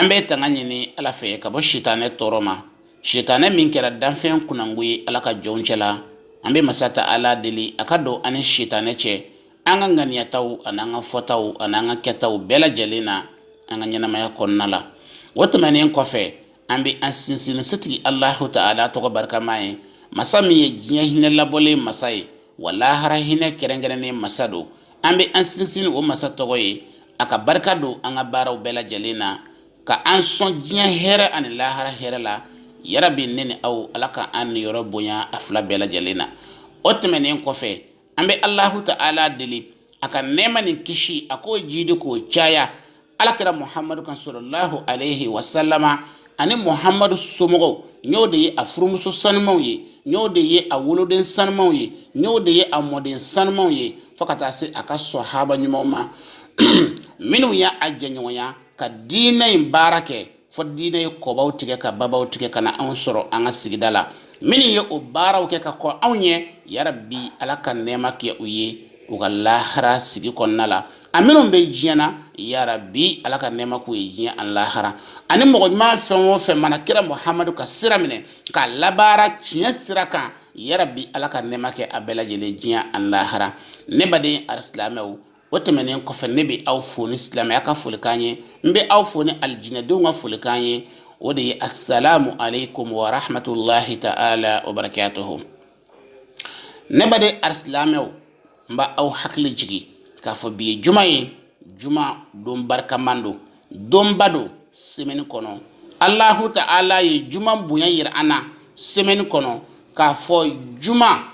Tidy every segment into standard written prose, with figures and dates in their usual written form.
ambe tangani ni ala fe ka bo shitane toroma shitane min kera danfen kunangui ala ka jonchela ambe masata ala deli akado ani shitane che anga ngania taw ananga fotaw ananga ketaw bela jelina anga nyana maya konnala woto manen kofe ambe ansinsin sati allah ta'ala to barka mai masami ye jinya hinella bole masai wala hara hina kerengere ne masado ambe ansinsin o masato goye aka barka do anga baraw bela jelina ka an son jinya here an lahara here la yarabi nene aw alaka an yoro bonya afla bela jelina otmenen kofe ambe allah ta'ala deli aka nema ni kishi ako jidi ko chaya alakira muhammadu kan sallallahu alaihi wasallama ani muhammadu somogo nyode ye afrumuso sanmaw ye nyode ye awoloden sanmaw ye nyode ye amoden sanmaw ye fakata se aka sahaba nyuma minu ya ajanyoya ka dina imbarake fo dina ye kobaw tige ka babaw tige kana an soro an sigidala mini ye o baraw ke ka ko awnye ya rabbi alaka nema ke uye ugallahara sigi konnala aminu be jiana ya rabbi alaka nema ku jiya an lahara ani mo ma fenwo fe mana kira muhammadu ka siramine ka labara ciya siraka ya rabbi alaka nema ke abela jele jiya an lahara ne bade arislamew wotemenen ko fe nebi aw foni islam ya ka fulkanye mbe aw foni aljina do nga fulkanye wodi assalamu alaikum wa rahmatullahi ta'ala wa barakatuh ne bade arislamew mba aw hakli jigi ka fo biye juma dum barka mando dum bado semeni kono allah ta'ala ye juma bunya yir ana semeni kono ka fo juma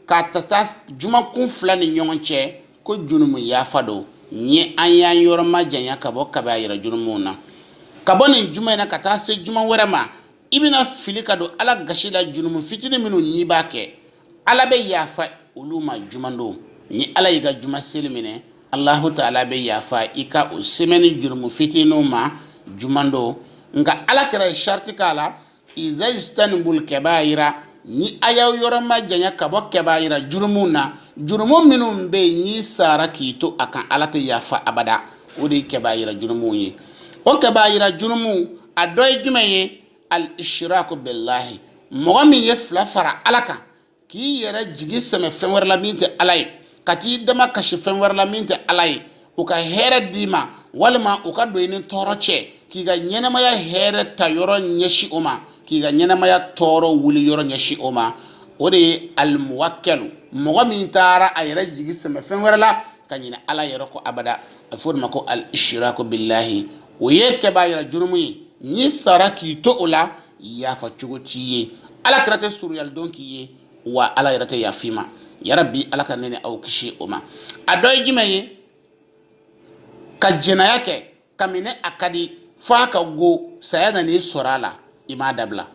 ka tatas juma kun flani nyonche ko junumu ya fado nye anya yorma janya ka bo ka ba yira junumuna ka boni juma na ka ta se juma werama ibina filika do ala gashila junumu fitini minu nyibake ala be ya fa uluma jumando ni ala yiga juma selimine allah ta'ala be ya fa ika o semeni junumu fitino ma jumando nga ala kira sharti kala izajtanbul kabaira ni ayaw yorma janya ka bo kabaira jurumuna jurumu minum be ni sara kito akan alata yafa abada odi kabaira jurumu yi o kabaira jurumu adoy jumaye al ishraku billahi mogami yefla fara alaka ki yara jigi sama fenwer la minte alay kati dama kashi fenwer la minte alay uka hera dima walma uka doyni toroche ki ga nyena maya hera ta yoro nyeshi oma ki ga nyena maya toro wuli yoro nyeshi oma odi al muwakkalu mogami tara ayra jigi sama fenwerla kanyina ala yoro ko abada afur mako al ishraku billahi o yeke bayira jurumi ni saraki to ola ya fa chugotiye ala krate suryal donkiye wa ala yarate ya fima ya rabbi ala kanene au kishi oma adoy jimaye ka jena yake kamine akadi faka go sayada ni sorala imadabla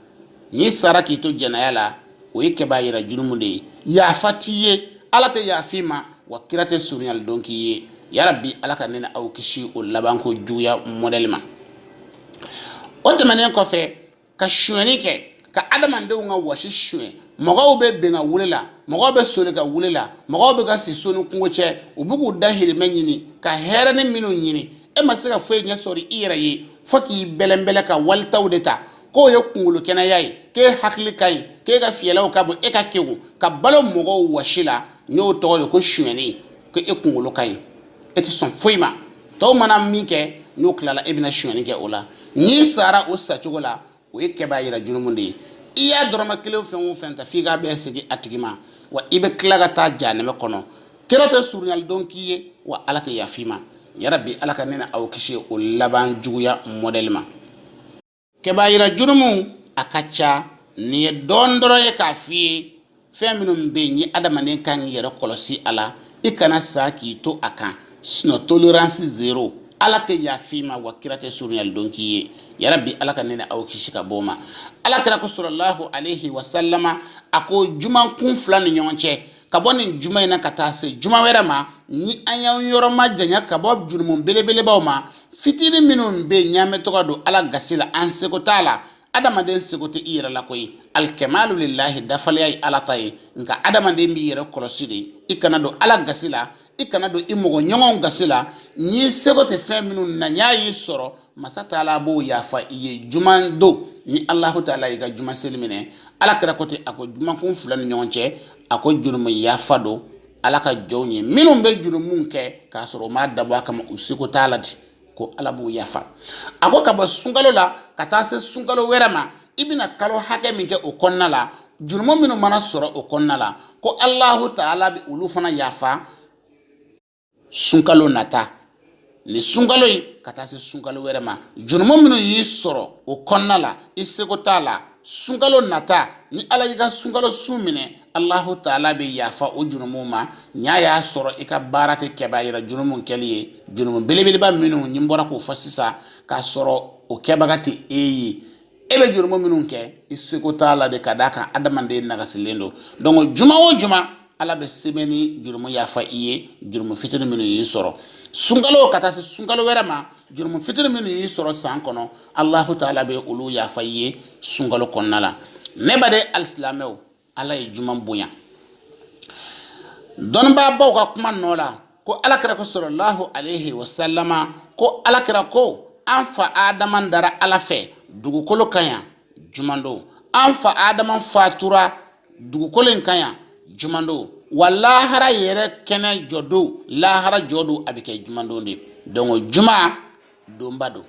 ni saraki to jena yala o yeke bayira jurumude ya fatiye ala te ya fima wa kirate suryal donkiye ya rabbi ala kanene au kishi o labanko juya modelma onte manen ko fe ka shueni ke ka adamande nga washi shue mogo be benga wulela mogo be sole ka wulela mogo be ga sisonu kungoche ubugu dahiri menyini ka here ne minu nyini e masira fe nya sori ira yi foki belembele ka waltawdeta ko yo kungulu kena yayi ke hakli kai ke ga fielaw ka bu e ka kewu ka balo mogo washila nyo tole ko shueni ko e kungulu kai eti son fuima to manam mike no klala ibna shueni ke ola ni sara o sachugola o ke bayira junumundi iya doroma kilo fen fenta figa be sigi atigima wa ibe klaga ta janeme kono kirata surnal donkiye wa alaka yafima ya rabbi alaka nena aw kishi o laban juya modelma ke bayira junumu akacha ni dondoro ye kafi feminum be ni adama ne kan yere kolosi ala ikana saki to aka sino tolerance zero alaka yafima wa kirata surnal donkiye ya rabbi alaka nena aw kishi ka boma alaka ko sallallahu alaihi wasallama ako juma kun fulani nyonche kaboni juma ina katase juma werama ni anya yoroma janya kabob junum belebele bawma fitini minum be nyame tokado ala gasila anseko tala adama den sekote ira la koy al kamalu lillahi dafali ala tay nka adama den bi yere kolosidi ikana do ala gasila ikana do imogo nyongon gasila ni sekote fe minun na nyayi soro masa taala bo yafa iye juman do ni Allah taala yi ka juma selimine ala kira ko te ako juma kun fulan nyonche ako jurum yafa do ala ka jonye minum be jurumun ke ka soro ma dabwa kama usiko taala di ko ala bo yafa ako ka ba sungalo la kata se sungalo werama ibina kalo hake min ke o konna la jurumo minu mana soro o konna la ko Allah taala bi ulu fana yafa sungalo nata ni sungalo yi kata se sungalo werama jurumo minu yi soro o konna la isiko taala sungalo nata ni ala yi ka sungalo sumine Allahu taala be yafa o jurumu ma nya ya soro ika barate kebayira jurumu keliye jurumu belebele ba minu nyimbora ko fasisa ka soro o kebagati eyi ebe jurumu minu ke isiko taala de kadaka adamande naga silendo donc juma o juma ala be semeni jurumu yafa iye jurumu fitinu minu yi soro sungalo kata se sungalo werama jurumu fitinu minu yi soro san kono Allahu taala be ulu yafa iye sungalo konnala nebade alislameo ala ye juman bonya don ba baw ka kuma nola ko ala kira ko sallallahu alaihi wasallama ko ala kira ko an fa adaman dara ala fe dugukolo kanya jumando an fa adaman fatura dugukolo kanya jumando wallahara yere kene jodo lahara jodo abike jumando ndi dongo juma dombado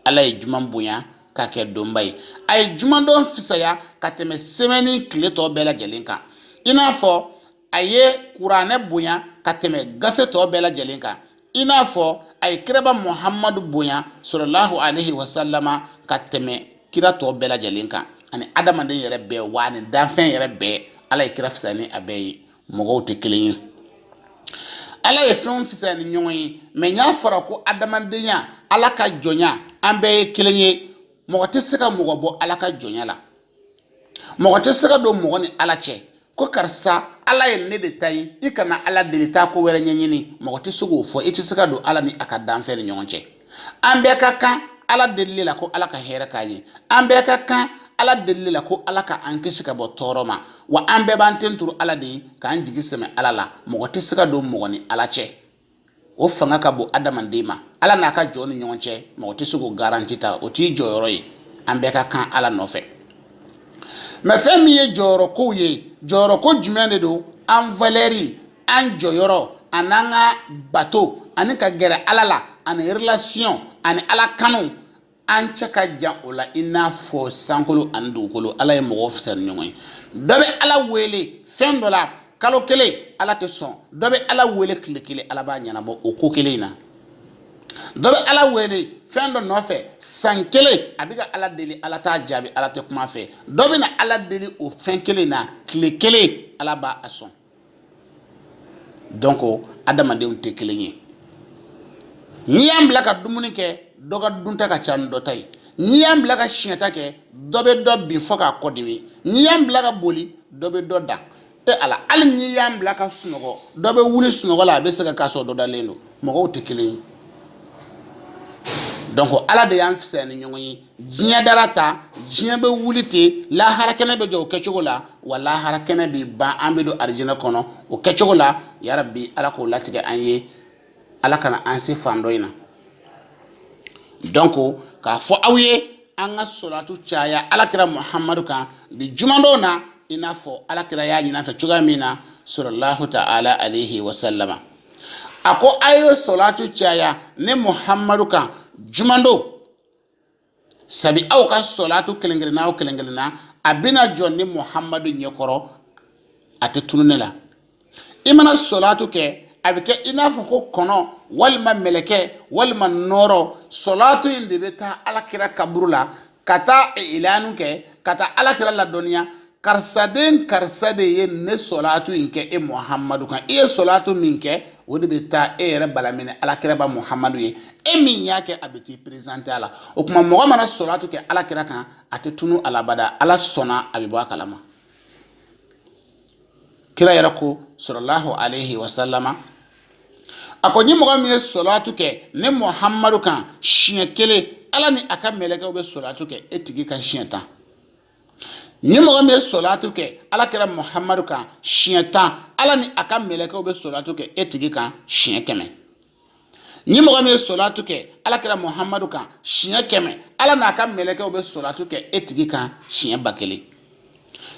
ala ye juman bonya ka kɛ donba ye a ye jumandon fisaya ka tɛmɛ semɛni tile tɔ bɛɛ lajɛlen kan i n'a fɔ a ye kuranɛ bonya ka tɛmɛ gafe tɔ bɛɛ lajɛlen kan i n'a fɔ a ye kiraba muhamadu bonya sallallahu alaihi wasallama ka tɛmɛ kira tɔ bɛɛ lajɛlen kan ani adamaden yɛrɛ bɛɛ wa ani danfɛn yɛrɛ bɛɛ ala ye kira fisaya ni a bɛɛ ye mɔgɔw tɛ kelen ye ala ye fɛnw fisaya ni ɲɔgɔn ye mɛ n y'a fɔra ko adamadenya ala ka jɔnya an bɛɛ ye kelen ye mɔgɔ tɛ se ka mɔgɔ bɔ ala ka jɔnya la mɔgɔ tɛ se ka don mɔgɔ ni ala cɛ ko karisa ala ye ne de ta ye i kana ala deli taa ko wɛrɛ ɲɛɲini mɔgɔ tɛ se k'o fɔ i tɛ se ka don ala ni a ka danfɛn ni ɲɔgɔn cɛ an bɛɛ ka kan ala delili la ko ala ka hɛrɛ k'a ye an bɛɛ ka kan ala delili la ko ala ka an kisi ka bɔ tɔɔrɔ ma wa an bɛɛ b'an ten turu ala de ye k'an jigi sɛmɛ ala la mɔgɔ tɛ se ka don mɔgɔ ni ala cɛ o fanga ka bon adamaden ma ala n'a ka jɔ ni ɲɔgɔn cɛ mɔgɔ tɛ se k'o garanti ta o t'i jɔyɔrɔ ye an bɛɛ ka kan ala nɔfɛ mɛ fɛn min ye jɔyɔrɔ kow ye jɔyɔrɔ ko jumɛn de don an valɛri an jɔyɔrɔ a n'an ka bato ani ka gɛrɛ ala la ani relation ani ala kanu an cɛ ka jan o la i n'a fɔ sankolo ani dugukolo ala ye mɔgɔw fisaya ni ɲɔgɔn ye dɔ bɛ ala wele fɛn dɔ la kalo kelen ala tɛ sɔn dɔ bɛ ala wele tile kelen ala b'a ɲɛnabɔ o ko kelen in na dɔ bɛ ala wele fɛn dɔ nɔfɛ san kelen a bɛ ka ala deli ala t'a jaabi ala tɛ kuma fɛ dɔ bɛ na ala deli o fɛn kelen na tile kelen ala b'a sɔn donc adamadenw tɛ kelen ye n'i y'an bila ka dumuni kɛ dɔ ka dunta ka ca ni dɔ ta ye n'i y'an bila ka siɲɛta kɛ dɔ bɛ dɔ bin fɔ k'a kɔ dimi n'i y'an bila ka boli dɔ bɛ dɔ dan ala hali n'i y'an bila ka sunɔgɔ dɔ bɛ wuli sunɔgɔ la a bɛ se ka k'a sɔrɔ dɔ dalen don mɔgɔw tɛ kelen ye donc ala de y'an fisaya ni ɲɔgɔn ye diɲɛ dara ta diɲɛ bɛ wuli ten lahara kɛnɛ bɛ jɔ o kɛcogo la wa lahara kɛnɛ bɛ ban an bɛ don arijinɛ kɔnɔ o kɛcogo la yarabi ala k'o latigɛ an ye ala kana an se fan dɔ in na donc k'a fɔ aw ye an ka solatu caya alakira muhamadu kan bi jumandon na i n'a fɔ alakira y'a ɲin'an fɛ cogoya min na sallallahu ta'ala alaihi wasallama a ko a ye solatu caya ne muhamadu kan jumando sabi aw ka solatu kelen-kelenna o kelen-kelenna a bɛna jɔ ni muhamadu ɲɛkɔrɔ a tɛ tunu ne la i mana solatu kɛ a bɛ kɛ i n'a fɔ ko kɔnɔ walima mɛlɛkɛ walima nɔrɔ solatu in de bɛ taa alakira kaburu la ka taa ilanu kɛ ka taa alakira ladɔnniya karisa de ye ne solatu in kɛ e muhamadu kan i ye solatu min kɛ o de bɛ taa e yɛrɛ balaminɛ alakira ba muhamadu ye e min y'a kɛ a bɛ t'i présenter a la o tuma mɔgɔ mana solatu kɛ alakira kan a tɛ tunu alabada ala sɔnna a bɛ bɔ a kalama kira yɛrɛ ko sallallahu alaihi wasallama a ko ni mɔgɔ min ye solatu kɛ ne muhamadu kan siɲɛ kelen ala ni a ka mɛlɛkɛw bɛ solatu kɛ e tigi kan siɲɛ 10 ni mɔgɔ min ye solatu kɛ alakira muhamadu kan siɲɛ 10 ala ni a ka mɛlɛkɛw bɛ solatu kɛ e tigi kan siɲɛ 100 ni mo me salatu ke ala kira muhammadu kan shiya keme ala na kan meleke o be salatu ke etigi kan shiya bakele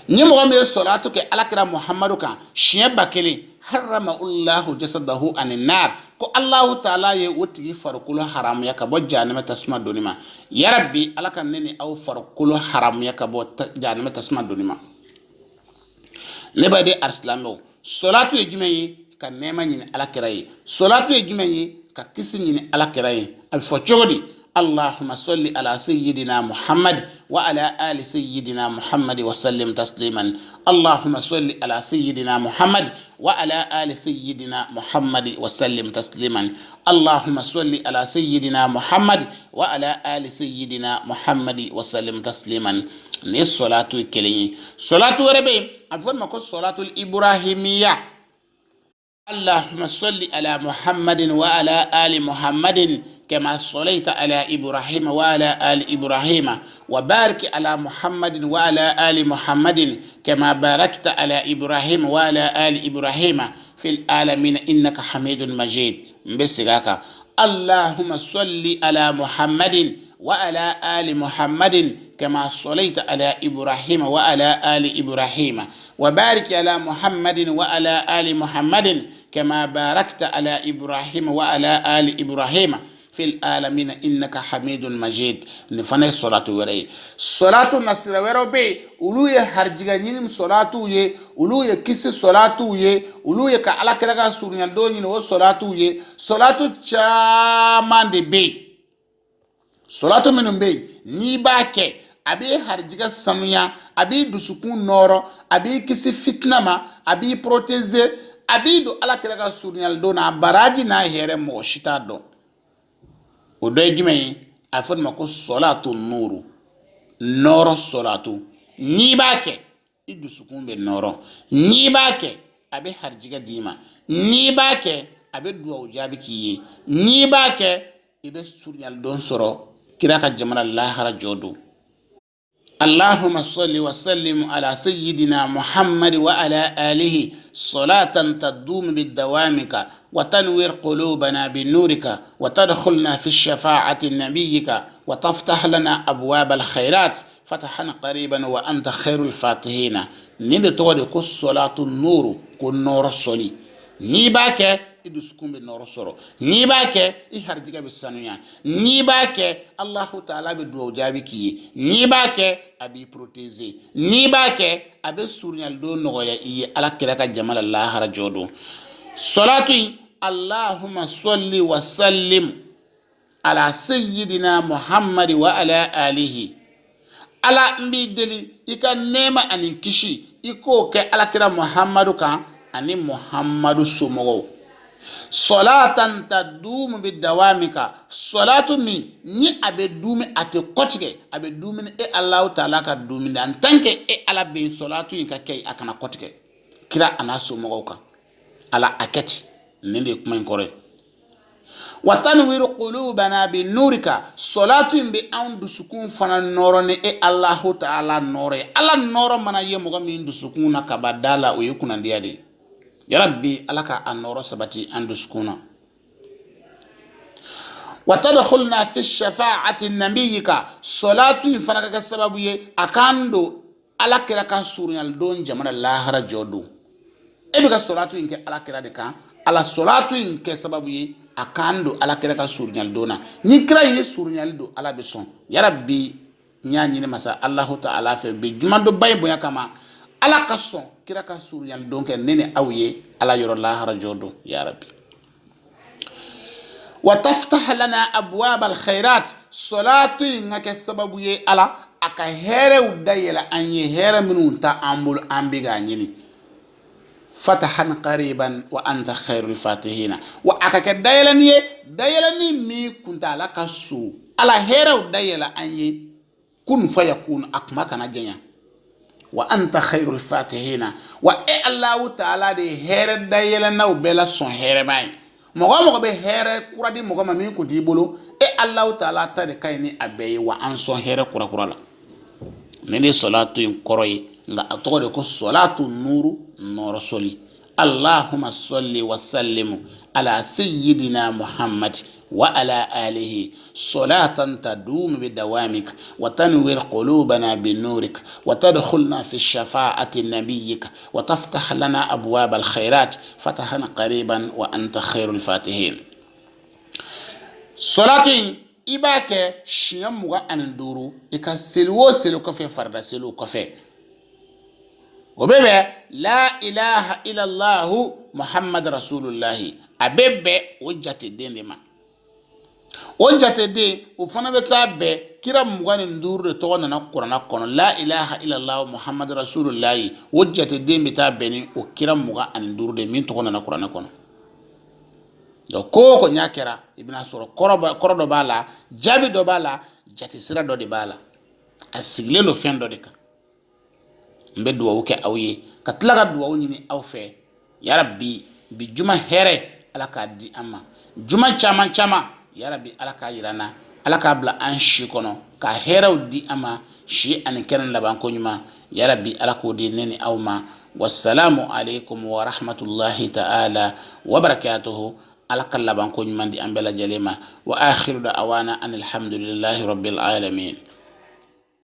ni mo me salatu ke ala kira muhammadu kan shiya bakele harrama allahu jasadahu anin nar ko allahu ta'ala ye wotigi farkulo haram ya ka bo janama tasma donima ya rabbi ala kan neni aw farkulo haram ya ka bo janama tasma donima ne ba de arslamo salatu e jumeyi ka nema nyini ala kira yi salatu e jumeyi ka kisi nyini ala kira yi al fo chogodi اللهم صل على سيدنا محمد وعلى آل سيدنا محمد وسلم تسليما اللهم صل على سيدنا محمد وعلى آل سيدنا محمد وسلم تسليما اللهم صل على سيدنا محمد وعلى آل سيدنا محمد وسلم تسليما ني الصلاة الكلية صلاة ربي أفضل ما كنت صلاة الإبراهيمية اللهم صل على محمد وعلى آل محمد كما صليت على إبراهيم وعلى آل إبراهيم وبارك على محمد وعلى آل محمد كما باركت على إبراهيم وعلى آل إبراهيم في العالمين إنك حميد مجيد بسغاك اللهم صل على محمد وعلى آل محمد كما صليت على إبراهيم وعلى آل إبراهيم وبارك على محمد وعلى آل محمد كما باركت على إبراهيم وعلى آل إبراهيم في العالمين إنك حميد مجيد نفني الصلاة وري صلاة نصر وربي أولوية هرجعين صلاة ويه أولوية كيس صلاة ويه أولوية كعلا كرجع سوريا دوني نو صلاة ويه صلاة جامان دي بي صلاة منهم بي نيباك أبي هرجع سميا أبي دسكون نورا أبي كيس فتنة ما أبي بروتيزي أبي دو على كرجع سوريا دونا براجي نا هيرم موشيتا دو o doy jumay afon mako salatu nuru noro salatu ni bake idu sukumbe noro ni bake abe harjiga dima ni bake abe duwa ujabi kiye ni bake ibe suryal don soro kiraka jamana lahara jodu اللهم صل وسلم على سيدنا محمد وعلى آله صلاة تدوم بالدوامك وتنوير قلوبنا بنورك وتدخلنا في الشفاعة نبيك وتفتح لنا أبواب الخيرات فتحا قريبا وأنت خير الفاتحين ندتوري كالصلاة النور كالنور الصلي نيباك iduskum be noro soro ni bake I harjiga be sanuya ni bake Allah Ta'ala be do jabi ki ni bake abi protéger ni bake abe surnyal do noya I ala kiraka jamal Allah harajodo salatu Allahumma salli wa sallim ala sayyidina Muhammad wa ala alihi ala mbi deli ika nema anin kishi iko ke ala kira Muhammadu kan ani Muhammadu sumogo salatan tadum bidawamika salatu mi ni abe dumi ate kotike abe dumi e Allah Ta'ala ka dumi en tanke e ala be salatu ka kay akana kotike kira ana sumogo ka ala akati nende kuma kore watanwiru qulubana bi nurika salatu bi an dusukun fana noro ne e Allah Ta'ala nore ala noro mana yemo ga min dusukun na kabadala o yukuna ndiade ya rabbi alaka an-noro sabati an dusukuna watadkhulna fi shafa'ati nabiyika salatu fana ka sababu ye akando alakira ka surunyal don jamana lahara jodu e be ka salatu inke alakira de kan ala salatu inke sababu ye akando alakira ka surunyal dona ni kira ye surunyal do ala be son ya rabbi nyaani ne masa Allah Ta'ala fe be jumando bay boya kama ala ka son kira ka surunyal donc nene awye ala yoro lahara jodo ya rabbi wa taftah lana abwab al khairat salatu ngake sababu ye ala aka here udayela anye here minunta ambul ambiga nyini fatahan qariban wa anta khairul fatihina wa aka dayelani mi kunta ala kasu ala here udayela anye kun fayakun akma kana jenya wa anta khairul fatihina wa Allah Ta'ala de here dayela na ubela son here bay mogo be here kuradi mogo ma min kunti bolo Allah Ta'ala ta de kayni abe wa an son here kura la nene salatu in koroy nga atore ko salatu nuru noro soli اللهم صل وسلم على سيدنا محمد وعلى آله صلاة تدوم بدوامك وتنور قلوبنا بنورك وتدخلنا في الشفاعة نبيك وتفتح لنا أبواب الخيرات فتحا قريبا وأنت خير الفاتحين. صلاة إباك شيام مغا أندورو إكا سلو سلو كفي فرد سلو كفي وبيبي لا إله إلا الله محمد رسول الله أبيبي وجهة الدين لما وجهة الدين وفنا بتابع كرا مغان ندور تونا نقرأ نقرأ لا إله إلا الله محمد رسول الله وجهة الدين بتابعني وكرا مغان ندور من تونا نقرأ نقرأ do ko nyakera ibna soro koro do bala jabi do bala jati sira do de bala asigle no fendo de ka mbe duwa wuke awye katlaga duwa woni aw fe ya rabbi bi juma here alaka di amma juma chama ya rabbi alaka yirana alaka bla an shi kono ka heraw di amma shi an kenan laban ko nyuma ya rabbi alako di neni awma wassalamu alaikum wa rahmatullahi ta'ala wa barakatuhu alaka laban ko nyuma di ambela jalema wa akhiru da awana anil hamdulillahi rabbil alamin.